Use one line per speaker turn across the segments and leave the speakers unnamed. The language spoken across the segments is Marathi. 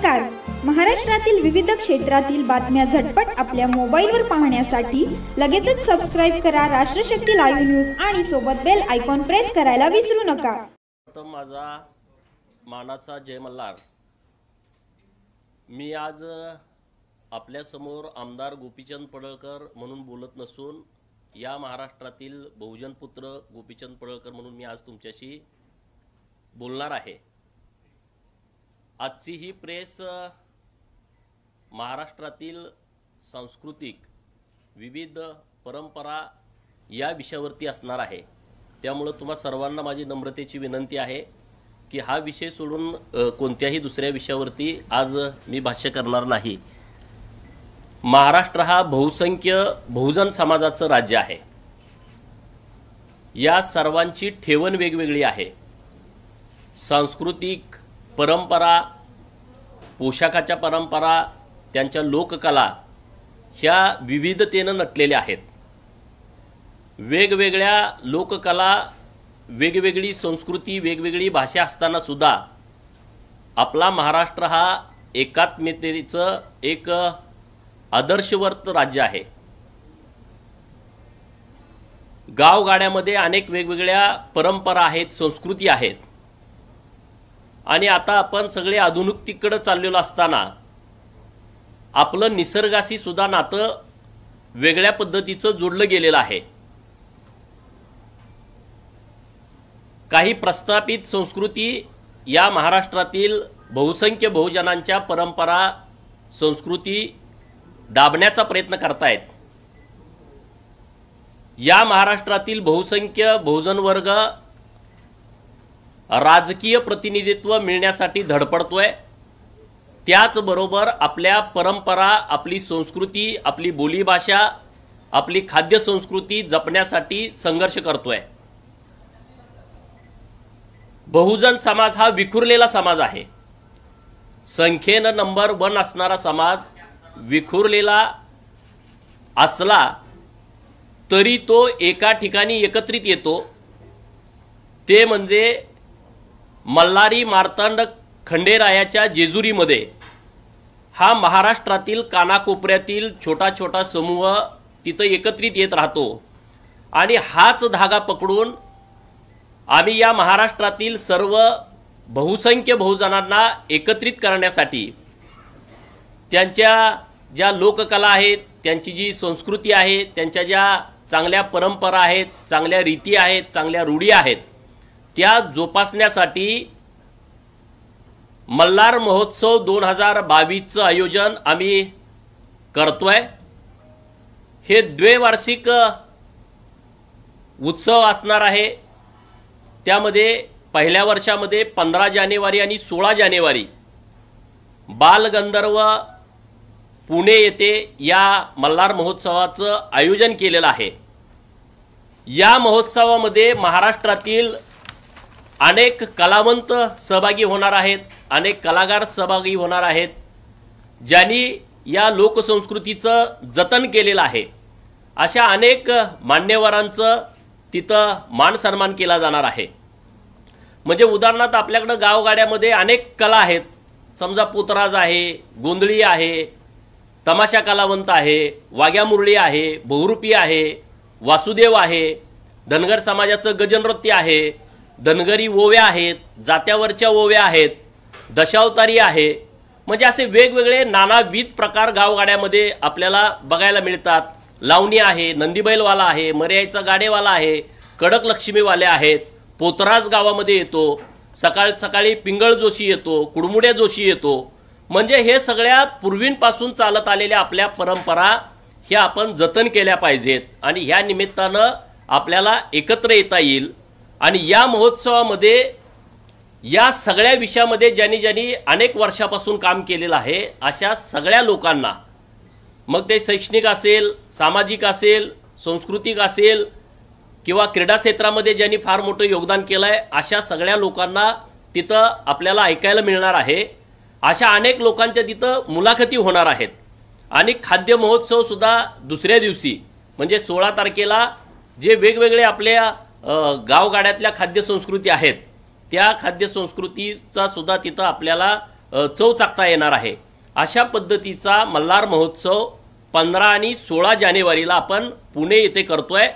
नमस्कार. महाराष्ट्रातील विविध क्षेत्रातील बातम्या झटपट आपल्या मोबाईलवर पाहण्यासाठी लगेचच सबस्क्राइब करा राष्ट्रशक्ती लाईव्ह न्यूज आणि सोबत बेल आयकॉन प्रेस करायला विसरू नका.
माझा मानाचा जय मल्हार. मी आज आपल्या समोर आमदार गोपीचंद पडळकर म्हणून बोलत नसून या महाराष्ट्रातील बहुजन पुत्र गोपीचंद पडळकर म्हणून मी आज तुमच्याशी बोलणार आहे. आजची ही प्रेस महाराष्ट्रातील सांस्कृतिक विविध परंपरा या विषयावरती असणार आहे. त्यामुळे तुम्हा सर्वांना माझी नम्रतेची विनंती आहे की हा विषय सोडून कोणत्याही दुसऱ्या विषयावरती आज मी भाष्य करणार नाही. महाराष्ट्र हा बहुसंख्य बहुजन समाजाचं राज्य आहे. या सर्वांची ठेवण वेगवेगळी आहे. सांस्कृतिक परंपरा, पोशाखाच्या परंपरा, त्यांच्या लोककला ह्या विविधतेनं नटलेल्या आहेत. वेगवेगळ्या लोककला, वेगवेगळी संस्कृती, वेगवेगळी भाषा असताना सुद्धा आपला महाराष्ट्र हा एकात्मतेचं एक आदर्शवर्त राज्य आहे. गावगाड्यामध्ये अनेक वेगवेगळ्या परंपरा आहेत, संस्कृती आहेत. आणि आता आपण सगळे आधुनिकतेकडे चाललेलो असताना आपलं निसर्गाशी सुद्धा नातं वेगळ्या पद्धतीचं जोडलं गेलेलं आहे. काही प्रस्थापित संस्कृती या महाराष्ट्रातील बहुसंख्य बहुजनांच्या परंपरा, संस्कृती दाबण्याचा प्रयत्न करतायत. या महाराष्ट्रातील बहुसंख्य बहुजन वर्ग राजकीय प्रतिनिधित्व मिळण्यासाठी धडपडतोय. त्याचबरोबर आपल्या परंपरा, आपली संस्कृती, आपली बोलीभाषा, आपली खाद्य संस्कृती जपण्यासाठी संघर्ष करतोय. बहुजन समाज हा विखुरलेला समाज आहे. संख्येनं नंबर 1 असणारा समाज विखुरलेला असला तरी तो एका ठिकाणी एकत्रित येतो. ते म्हणजे मल्हारी मार्तंड खंडेरायाच्या जेजुरीमध्ये हा महाराष्ट्रातील कानाकोपऱ्यातील छोटा छोटा समूह तिथं एकत्रित येत राहतो. आणि हाच धागा पकडून आम्ही या महाराष्ट्रातील सर्व बहुसंख्य बहुजनांना एकत्रित करण्यासाठी त्यांच्या ज्या लोककला आहेत, त्यांची जी संस्कृती आहे, त्यांच्या ज्या चांगल्या परंपरा आहेत, चांगल्या रीती आहेत, चांगल्या रूढी आहेत, त्या जोपासण्यासाठी मल्हार महोत्सव 2022चं आयोजन आम्ही करतोय. हे द्वैवार्षिक उत्सव असणार आहे. त्यामध्ये पहिल्या वर्षामध्ये 15 जानेवारी आणि 16 जानेवारी बालगंधर्व पुणे येथे या मल्हार महोत्सवाचं आयोजन केलेलं आहे. या महोत्सवामध्ये महाराष्ट्रातील अनेक कलावंत सहभागी होणार आहेत, अनेक कलाकार सहभागी होणार आहेत, ज्यांनी या लोकसंस्कृतीचं जतन केलेलं आहे. अशा अनेक मान्यवरांचं तिथं मान सन्मान केला जाणार आहे. म्हणजे उदाहरणार्थ आपल्याकडं गावगाड्यामध्ये अनेक कला आहेत. समजा पोतराज आहे, गोंधळी आहे, तमाशा कलावंत आहे, वाघ्या मुरळी आहे, बहुरूपी आहे, वासुदेव आहे, धनगर समाजाचं गजनृत्य आहे, धनगरी ओव्या आहेत, जात्यावरच्या ओव्या आहेत, दशावतारी आहे. म्हणजे असे वेगवेगळे नानाविध प्रकार गावगाड्यामध्ये आपल्याला बघायला मिळतात. लावणी आहे, नंदीबैलवाला आहे, मर्याईचा गाडेवाला आहे, कडक लक्ष्मीवाले आहेत, पोतराज गावामध्ये येतो, सकाळी पिंगळ जोशी येतो, कुडमुड्या जोशी येतो. म्हणजे हे सगळ्या पूर्वींपासून चालत आलेल्या आपल्या परंपरा ह्या आपण जतन केल्या पाहिजेत. आणि ह्या निमित्तानं आपल्याला एकत्र येता येईल. आणि या महोत्सवामध्ये या सगळ्या विषयामध्ये ज्यांनी अनेक वर्षापासून काम केलेलं आहे अशा सगळ्या लोकांना, मग ते शैक्षणिक असेल, सामाजिक असेल, सांस्कृतिक असेल किंवा क्रीडा क्षेत्रामध्ये ज्यांनी फार मोठं योगदान केलं आहे, अशा सगळ्या लोकांना तिथं आपल्याला ऐकायला मिळणार आहे. अशा अनेक लोकांच्या तिथं मुलाखती होणार आहेत. आणि खाद्य महोत्सव सुद्धा दुसऱ्या दिवशी म्हणजे 16 तारखेला जे वेगवेगळे आपल्या गावगाड्यातल्या खाद्य संस्कृती आहेत त्या खाद्य संस्कृतीचा सुद्धा तिथं आपल्याला चव चाकता येणार आहे. अशा पद्धतीचा मल्हार महोत्सव 15 आणि 16 जानेवारीला आपण पुणे येथे करतोय.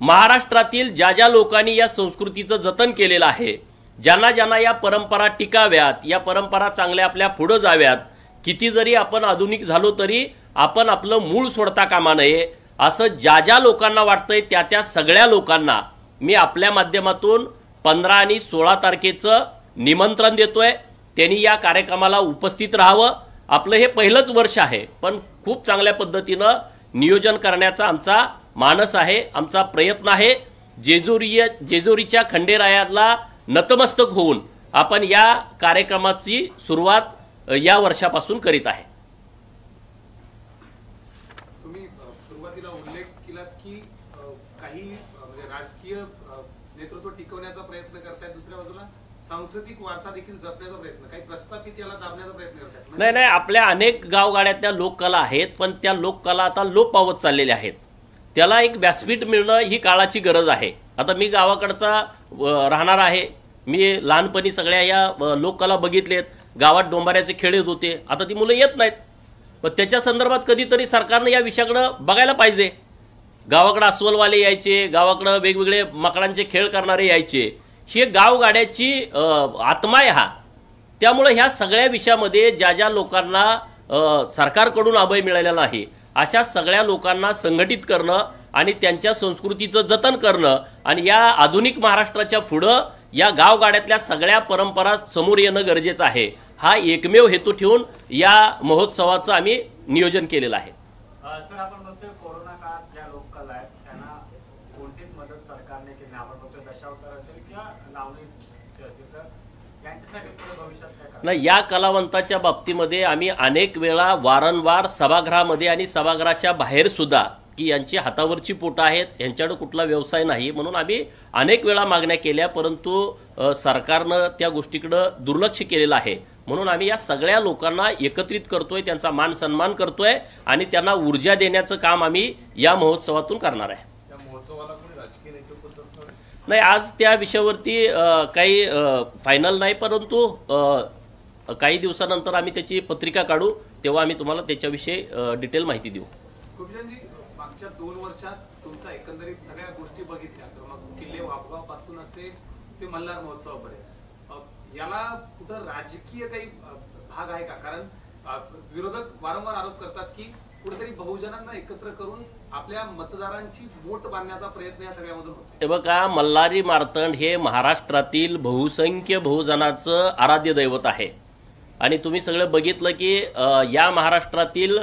महाराष्ट्रातील ज्या ज्या लोकांनी या संस्कृतीचं जतन केलेलं आहे, ज्यांना ज्यांना या परंपरा टिकाव्यात, या परंपरा चांगल्या आपल्या पुढे जाव्यात, किती जरी आपण आधुनिक झालो तरी आपण आपलं मूळ सोडता कामा नये, असं ज्या ज्या लोकांना वाटतंय त्या त्या सगळ्या लोकांना मी आपल्या माध्यमातून 15 आणि 16 तारखेचं निमंत्रण देतोय. त्यांनी या कार्यक्रमाला उपस्थित राहावं. आपलं हे पहिलंच वर्ष आहे, पण खूप चांगल्या पद्धतीनं नियोजन करण्याचा आमचा मानस आहे, आमचा प्रयत्न आहे. जेजुरीच्या खंडेरायाला नतमस्तक होऊन आपण या कार्यक्रमाची सुरुवात या वर्षापासून करीत आहे.
तुम्ही सुरुवातीला उल्लेख केलात की काही म्हणजे राजकीय नेतृत्व टिकवण्याचा प्रयत्न करतायत, दुसऱ्या बाजूला सांस्कृतिक वारसा देखील जपण्याचा प्रयत्न, काही प्रस्थापित याला दाबण्याचा प्रयत्न करतात.
नाही, आपल्या अनेक गावगाड्यातल्या लोककला आहेत, पण त्या लोककला आता लोप पावत चाललेल्या आहेत. त्याला एक व्यासपीठ मिळणं ही काळाची गरज आहे. आता मी गावाकडचा राहणार आहे. मी लहानपणी सगळ्या या लोककला बघितलेत. गावात डोंबाऱ्याचे खेळ येत होते, आता ती मुलं येत नाहीत. पण त्याच्या संदर्भात कधीतरी सरकारनं या विषयाकडे बघायला पाहिजे. गावाकडे अस्वलवाले यायचे, गावाकडे वेगवेगळे मकडांचे खेळ करणारे यायचे. ही गावगाड्याची आत्मा आहे हा. त्यामुळे ह्या सगळ्या विषयामध्ये ज्या ज्या लोकांना सरकारकडून अभय मिळालेला नाही, अशा सगळ्या लोकांना संघटित करणं आणि त्यांच्या संस्कृतीचं जतन करणं आणि या आधुनिक महाराष्ट्राच्या पुढं या गावगाड्यातल्या सगळ्या परंपरा समोर येणं गरजेचं आहे. हा एकमेव हेतू ठेवून या महोत्सवाचं आम्ही नियोजन केलेलं आहे.
सर, आपण म्हणतोय कोरोना काळात ज्या लोककला आहेत त्यांना कोणतीच मदत सरकारने केली नाही. आपण बघतोय दशावतार असेल किंवा लावणी यांच्यासाठी पुढे भविष्यात काय करणार?
नाही, या कलावंताच्या बाबतीमध्ये आम्ही अनेक वेळा वारंवार सभागृहामध्ये आणि सभागृहाच्या बाहेर सुद्धा की यांची हातावरची पोटं आहेत, यांच्याकडे कुठला व्यवसाय नाही म्हणून आम्ही अनेक वेळा मागण्या केल्या, परंतु सरकारनं त्या गोष्टीकडे दुर्लक्ष केलेलं आहे. म्हणून आम्ही या सगळ्या लोकांना एकत्रित करतोय, त्यांचा मान सन्मान करतोय आणि त्यांना ऊर्जा देण्याचं काम आम्ही या महोत्सवातून करणार आहे. नाही, आज त्या विषयावरती काही फायनल नाही, परंतु काही दिवसानंतर आम्ही त्याची पत्रिका काढू, तेव्हा आम्ही तुम्हाला त्याच्याविषयी डिटेल माहिती देऊ.
गोपीचंदजी, मागच्या 2 वर्षात तुमचा एकंदरीत सगळ्या गोष्टी बघितल्या तर मग किल्ले वापगाव पासून असेल ते मल्हार महोत्सवापर्यंत याला कुठं राजकीय काही भाग आहे का? कारण विरोधक वारंवार आरोप करतात की कुठेतरी बहुजनांना एकत्र करून आपल्या मतदारांची वोट बांधण्याचा प्रयत्न या सगळ्यामधून होतो.
हे बघा, मल्हारी मार्तंड हे महाराष्ट्रातील बहुसंख्य बहुजनाचं आराध्य दैवत आहे. आणि तुम्ही सगळं बघितलं की या महाराष्ट्रातील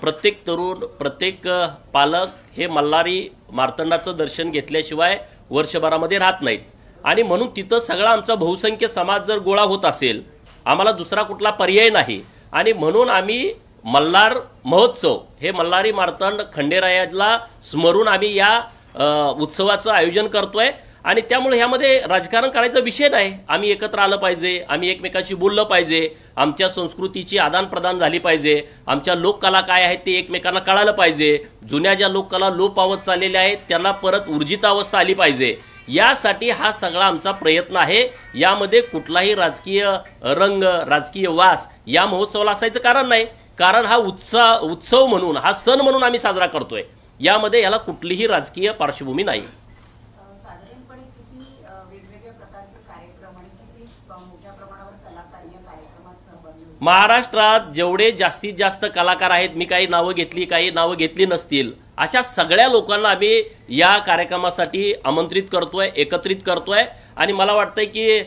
प्रत्येक तरुण, प्रत्येक पालक हे मल्हारी मार्तंडाचं दर्शन घेतल्याशिवाय वर्षभरामध्ये राहत नाहीत. आणि म्हणून तिथं सगळा आमचा बहुसंख्य समाज जर गोळा होत असेल, आम्हाला दुसरा कुठला पर्याय नाही. आणि म्हणून आम्ही मल्हार महोत्सव हे मल्हारी मार्तंड खंडेरायाला स्मरून आम्ही या उत्सवाचं आयोजन करतोय. आणि त्यामुळे ह्यामध्ये राजकारण करायचा विषय नाही. आम्ही एकत्र आलं पाहिजे, आम्ही एकमेकाशी बोललं पाहिजे, आमच्या संस्कृतीची आदानप्रदान झाली पाहिजे, आमच्या लोककला काय आहेत ते एकमेकांना कळालं पाहिजे, जुन्या ज्या लोककला लोप पावत चाललेल्या आहेत त्यांना परत ऊर्जित अवस्था आली पाहिजे. यासाठी हा सगळा आमचा प्रयत्न आहे. यामध्ये कुठलाही राजकीय रंग, राजकीय वास या महोत्सवाला असायचं कारण नाही. कारण हा उत्सव म्हणून, हा सण म्हणून आम्ही साजरा करतोय. यामध्ये याला कुठलीही राजकीय पार्श्वभूमी नाही.
साधारणपणे किती वेगवेगळ्या प्रकारचे कार्यक्रम आणि किती मोठ्या प्रमाणावर कलाकार या कार्यक्रमात सहभागी होतात?
महाराष्ट्रात जेवढे जास्तीत जास्त कलाकार आहेत, मी काही नावं घेतली, काही नावं घेतली नसतील, अशा सगळ्या लोकांना आम्ही या कार्यक्रमासाठी आमंत्रित करतोय, एकत्रित करतोय. आणि मला वाटतंय की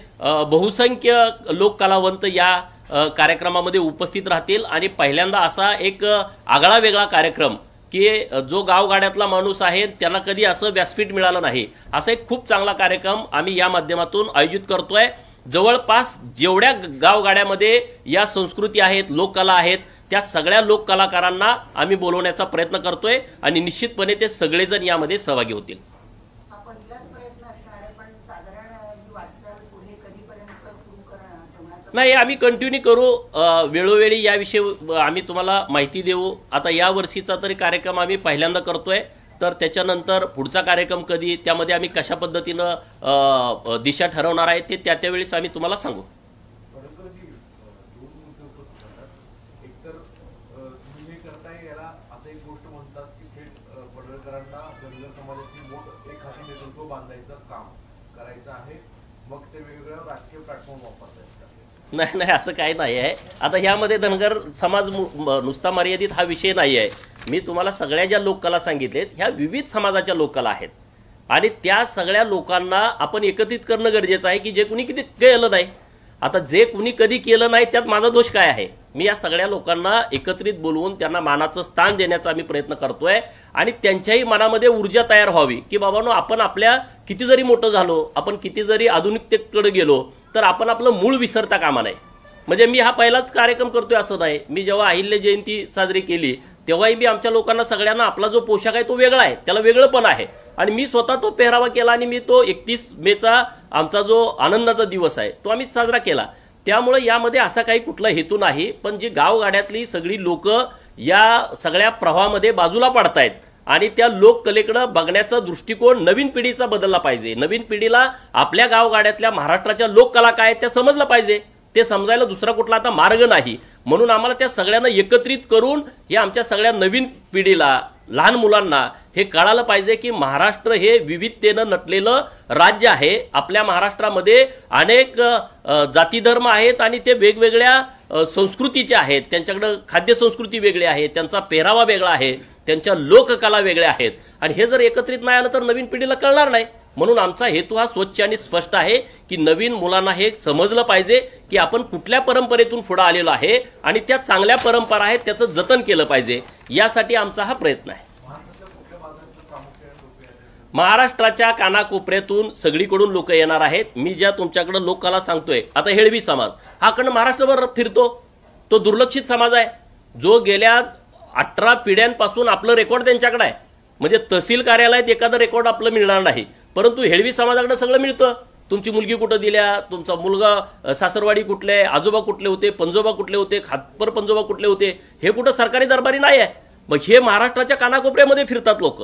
बहुसंख्य लोक कलावंत या कार्यक्रमामध्ये उपस्थित राहतील. आणि पहिल्यांदा असा एक आगळा वेगळा कार्यक्रम की जो गावगाड्यातला माणूस आहे त्यांना कधी असं व्यासपीठ मिळालं नाही, असा एक खूप चांगला कार्यक्रम आम्ही या माध्यमातून आयोजित करतोय. जवळपास जेवढ्या गावगाड्यामध्ये या संस्कृती आहेत, लोककला आहेत, त्या सगळ्या लोक कलाकारांना आम्ही बोलवण्याचा प्रयत्न करतोय आणि निश्चितपणे ते सगळेजण यामध्ये सहभागी होतील. नाही, आम्ही कंटिन्यू करू, वेळोवेळी याविषयी आम्ही तुम्हाला माहिती देऊ. आता या वर्षीचा तरी कार्यक्रम आम्ही पहिल्यांदा करतोय, तर त्याच्यानंतर पुढचा कार्यक्रम कधी, त्यामध्ये आम्ही कशा पद्धतीनं दिशा ठरवणार आहे ते त्यावेळेस आम्ही तुम्हाला सांगू.
म्हणतात की थेट पडळकरांना धनगर समाजाची वोट एक हाती नेतृत्व बांधायचं काम करायचं आहे, मग ते वेगवेगळ्या राजकीय प्लॅटफॉर्म वापरतात.
नाही नाही, असं काही नाही आहे. आता ह्यामध्ये धनगर समाज नुसता मर्यादित हा विषय नाही आहे. मी तुम्हाला सगळ्या ज्या लोककला सांगितलेत ह्या विविध समाजाच्या लोककला आहेत आणि त्या सगळ्या लोकांना आपण एकत्रित करणं गरजेचं आहे की जे कुणी कधी केलं नाही. आता जे कुणी कधी केलं नाही त्यात माझा दोष काय आहे? मी या सगळ्या लोकांना एकत्रित बोलवून त्यांना मानाचं स्थान देण्याचा आम्ही प्रयत्न करतोय आणि त्यांच्याही मनामध्ये ऊर्जा तयार व्हावी की बाबांनो, आपण आपल्या किती जरी मोठं झालो, आपण किती जरी आधुनिकतेकडे गेलो तर आपण आपलं मूळ विसरता कामा नये. म्हणजे मी हा पहिलाच कार्यक्रम करतोय असं नाही. मी जेव्हा अहिल्य जयंती साजरी केली तेव्हाही मी आमच्या लोकांना सगळ्यांना आपला जो पोशाख आहे तो वेगळा आहे, त्याला वेगळं पण आहे आणि मी स्वतः तो पेहरावा केला आणि मी तो 31 मेचा आमचा जो आनंदाचा दिवस आहे तो आम्ही साजरा केला. त्यामुळे यामध्ये असा काही कुठला हेतू नाही. पण जी गावगाड्यातली सगळी लोक या सगळ्या प्रवाहामध्ये बाजूला पडतायत आणि त्या लोककलेकडे बघण्याचा दृष्टिकोन नवीन पिढीचा बदलला पाहिजे. नवीन पिढीला आपल्या गावगाड्यातल्या महाराष्ट्राच्या लोककला काय त्या समजलं पाहिजे. ते समजायला दुसरा कुठला आता मार्ग नाही. म्हणून आम्हाला त्या सगळ्यांना एकत्रित करून या आमच्या सगळ्या नवीन पिढीला, लहान मुलांना हे कळालं पाहिजे की महाराष्ट्र हे विविधतेनं नटलेलं राज्य आहे. आपल्या महाराष्ट्रामध्ये अनेक जाती धर्म आहेत आणि ते वेगवेगळ्या संस्कृतीचे आहेत. त्यांच्याकडे खाद्य संस्कृती वेगळी आहे, त्यांचा पेहरावा वेगळा आहे, त्यांच्या लोककला वेगळ्या आहेत आणि हे जर एकत्रित नाही आलं तर नवीन पिढीला कळणार नाही. म्हणून आमचा हेतू हा स्वच्छ आणि स्पष्ट आहे की नवीन मुलांना हे समजलं पाहिजे की आपण कुठल्या परंपरेतून पुढे आलेलो आहे आणि त्या चांगल्या परंपरा आहेत त्याचं जतन केलं पाहिजे. यासाठी आमचा हा प्रयत्न आहे. महाराष्ट्राच्या कानाकोपऱ्यातून सगळीकडून लोक येणार आहेत. मी ज्या तुमच्याकडे लोककला सांगतोय, आता हेळवी समाज हा खंड महाराष्ट्रभर फिरतो. तो दुर्लक्षित समाज आहे जो गेल्या 18 पिढ्यांपासून आपलं रेकॉर्ड त्यांच्याकडे आहे. म्हणजे तहसील कार्यालयात एखादं रेकॉर्ड आपलं मिळणार नाही, परंतु हेळवी समाजाकडे सगळं मिळतं. तुमची मुलगी कुठं दिल्या, तुमचा मुलगा सासरवाडी कुठले, आजोबा कुठले होते, पंजोबा कुठले होते, खातपर पंजोबा कुठले होते, हे कुठं सरकारी दरबारी नाही आहे. मग हे महाराष्ट्राच्या कानाकोपऱ्यामध्ये फिरतात लोक.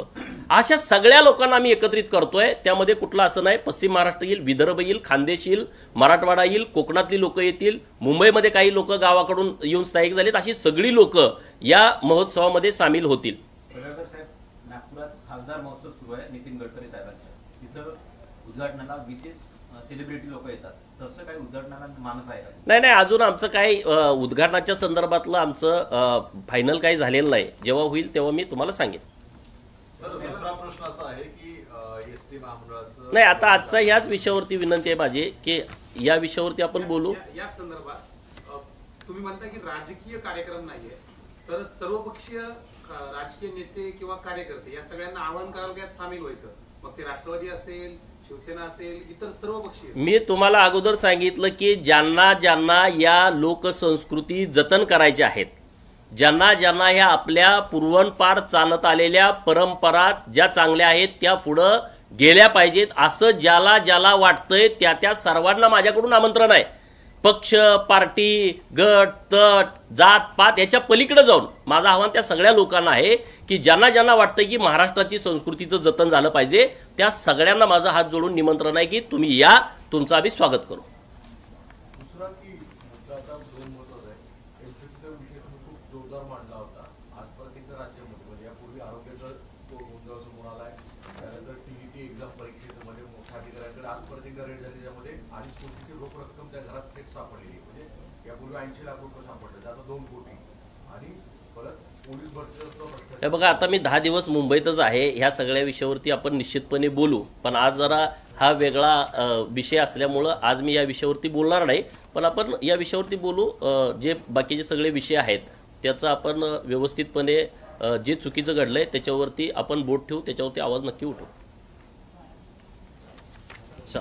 अशा सगळ्या लोकांना आम्ही एकत्रित करतोय. त्यामध्ये कुठलं असं नाही पश्चिम महाराष्ट्र येईल, विदर्भ येईल, खानदेश येईल, मराठवाडा येईल, कोकणातली लोक येतील, मुंबईमध्ये काही लोक गावाकडून येऊन स्थायिक झालेत, अशी सगळी लोक या महोत्सवामध्ये सामील होतील.
नागपुरात खासदार महोत्सव सुरू आहे नितीन गडकरी साहेबांचा. तिथं उद्घाटनाला विशेष सेलिब्रिटी लोक येतात, तसं काही उद्घाटनाला माणूस आहे?
नाही, अजून आमचं काही उद्घाटनाच्या संदर्भातलं आमचं फायनल काही झालेलं नाही. जेव्हा होईल तेव्हा मी तुम्हाला सांगेन.
दुसरा प्रश्न असा आहे की एसटी महामंडळाचं
नाही, आता आजचा ह्याच विषयावरती विनंती आहे माझी की या विषयावरती आपण बोलू.
या संदर्भात तुम्ही म्हणता की राजकीय कार्यक्रम नाहीये, तर सर्वपक्षीय राजकीय नेते किंवा कार्यकर्ते या सगळ्यांना आवाहन करायला यात सामील व्हायचं. मग ते राष्ट्रवादी असेल, शिवसेना असेल, इतर सर्व पक्षीय.
मी तुम्हाला अगोदर सांगितलं की ज्यांना ज्यांना या लोकसंस्कृती जतन करायच्या आहेत, ज्यांना ज्यांना ह्या आपल्या पूर्वपार चालत आलेल्या परंपरा ज्या चांगल्या आहेत त्या पुढं गेल्या पाहिजेत, असं ज्याला ज्याला वाटतंय त्या त्या सर्वांना माझ्याकडून आमंत्रण आहे. पक्ष, पार्टी, गट, तट, जात, पात याच्या पलीकडे जाऊन माझं आव्हान त्या सगळ्या लोकांना आहे की ज्यांना ज्यांना वाटतंय की महाराष्ट्राची संस्कृतीचं जतन झालं पाहिजे त्या सगळ्यांना माझं हात जोडून निमंत्रण आहे की तुम्ही या, तुमचं आम्ही स्वागत करू.
दुसरा की आता 2 महत्वाचं आहे, एमपीसीचा विषय खूप जोरदार मांडला होता. आज प्रत्येक राज्यामध्ये म्हणजे यापूर्वी आरोग्याचा तो गोंधळ समोर आलाय, त्यानंतर टीईटी एक्झाम परीक्षेमध्ये मोठ्या अधिकाऱ्यांकडे आज प्रत्येक रेड झाली, त्यामध्ये 2.5 कोटीची रोख रक्कम त्या घरात थेट सापडलेली. म्हणजे यापूर्वी 80 लाख रुपये सापडले, आता 2 कोटी. आणि परत पोलीस भरतीचा
हे बघा, आता मी 10 दिवस मुंबईतच आहे. ह्या सगळ्या विषयावरती आपण निश्चितपणे बोलू, पण आज जरा हा वेगळा विषय असल्यामुळं आज मी या विषयावरती बोलणार नाही. पण आपण या विषयावरती बोलू. जे बाकीचे सगळे विषय आहेत त्याचं आपण व्यवस्थितपणे जे चुकीचं घडलंय त्याच्यावरती आपण बोट ठेवू, त्याच्यावरती आवाज नक्की उठवू. चल.